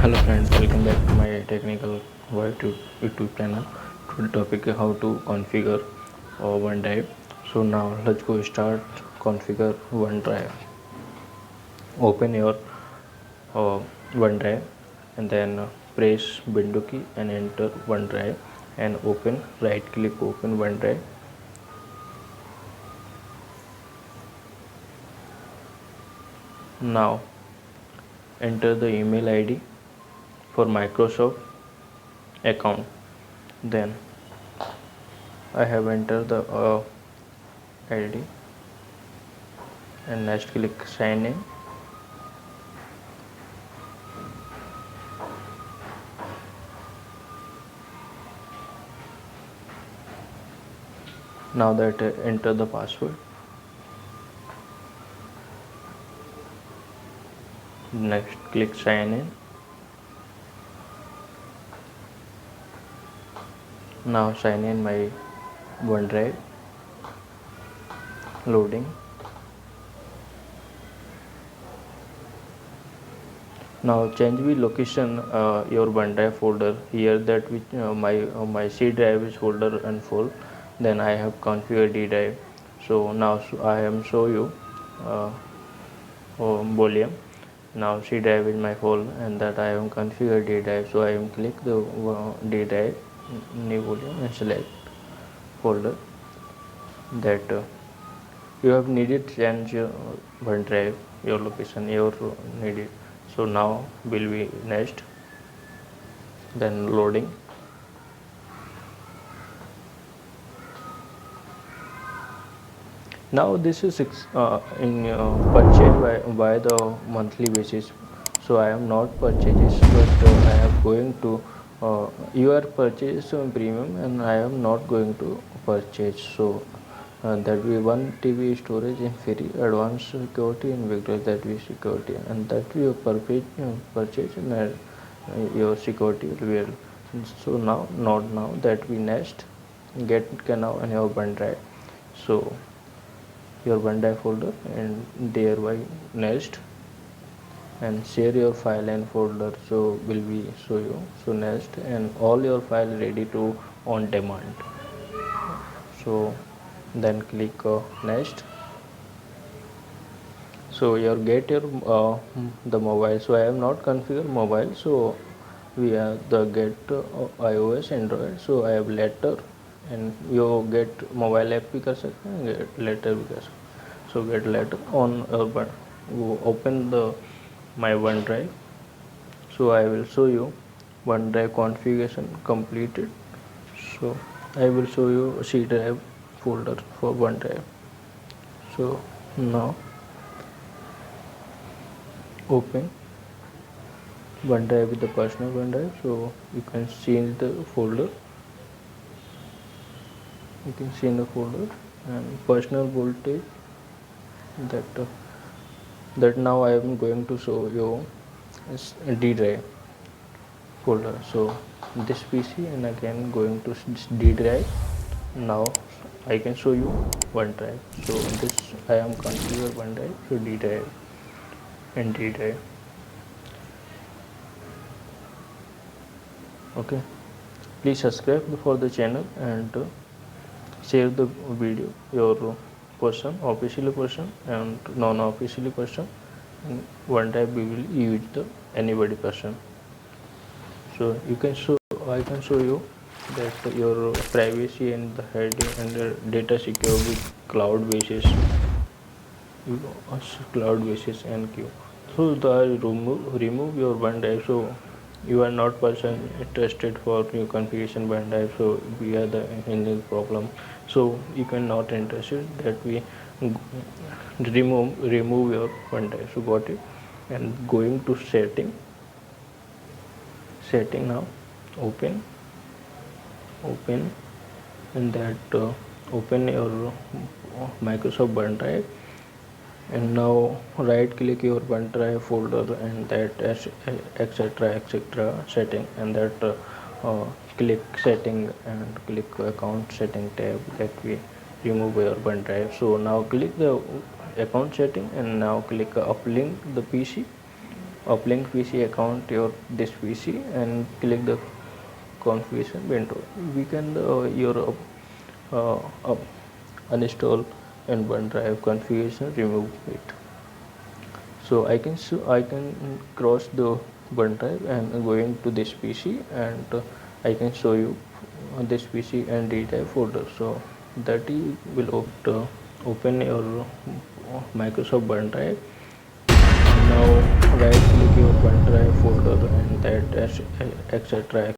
Hello friends, welcome back to my technical world YouTube channel. Today topic is how to configure OneDrive. So now let's go start configure OneDrive. Open your uh, OneDrive and then press window key and enter OneDrive and open. Right click open OneDrive. Now enter the email ID for Microsoft account. Then I have entered the ID and next click sign in. Now that enter the password. Next click sign in. Now sign in my OneDrive. Loading. Now change the location your OneDrive folder. Here that which my C drive is folder and full. Then I have configured D drive. So now I am show you volume. Now C drive is my full and that I am configured D drive. So I am click the D drive new volume and select folder that you have needed change your OneDrive your location your needed. So now will be next, then loading. Now this is in purchase by the monthly basis. So I am not purchases, but I am going to you are purchase premium and I am not going to purchase. So that we 1 TB storage in free, advanced security and Victor that we security, and that we purchase and your security will. So now not now that we next get now in your OneDrive. So your OneDrive folder and thereby next and share your file and folder. So will be show you. So next and all your file ready to on demand. So then click next. So you get your the mobile. So I have not configured mobile. So we have the get iOS Android. So I have letter and you get mobile app भी कर सकते हैं, get letter भी कर सकते हैं. So get letter on open the my OneDrive. So I will show you OneDrive configuration completed. So I will show you C drive folder for OneDrive. So now open OneDrive with the personal OneDrive. So you can see in the folder. You can see in the folder and personal voltage that now I am going to show you is D drive folder. So this PC and again going to D drive. Now I can show you OneDrive. So this I am configure OneDrive. So D drive and D drive. Okay, please subscribe for the channel and share the video your person, officially person and non-officially person. And OneDrive we will use the anybody person. So you can show I can show you that your privacy and the heading and the data security cloud basis and queue. So the remove your OneDrive. So you are not person interested for your configuration OneDrive. So we are the engine problem. So you cannot interested that we remove your OneDrive. So got it. And going to setting now open and that open your Microsoft OneDrive and now right click your OneDrive folder and that etc setting and that click setting and click account setting tab that we remove your OneDrive. So now click the account setting and now click uplink the PC uplink PC account your this PC and click the configuration window. We can uh, uh, uninstall in OneDrive configuration, remove it. So I can cross the OneDrive and going to this PC, and I can show you this PC and drive folder. So that you will open your Microsoft OneDrive. Now right click your OneDrive folder and that etc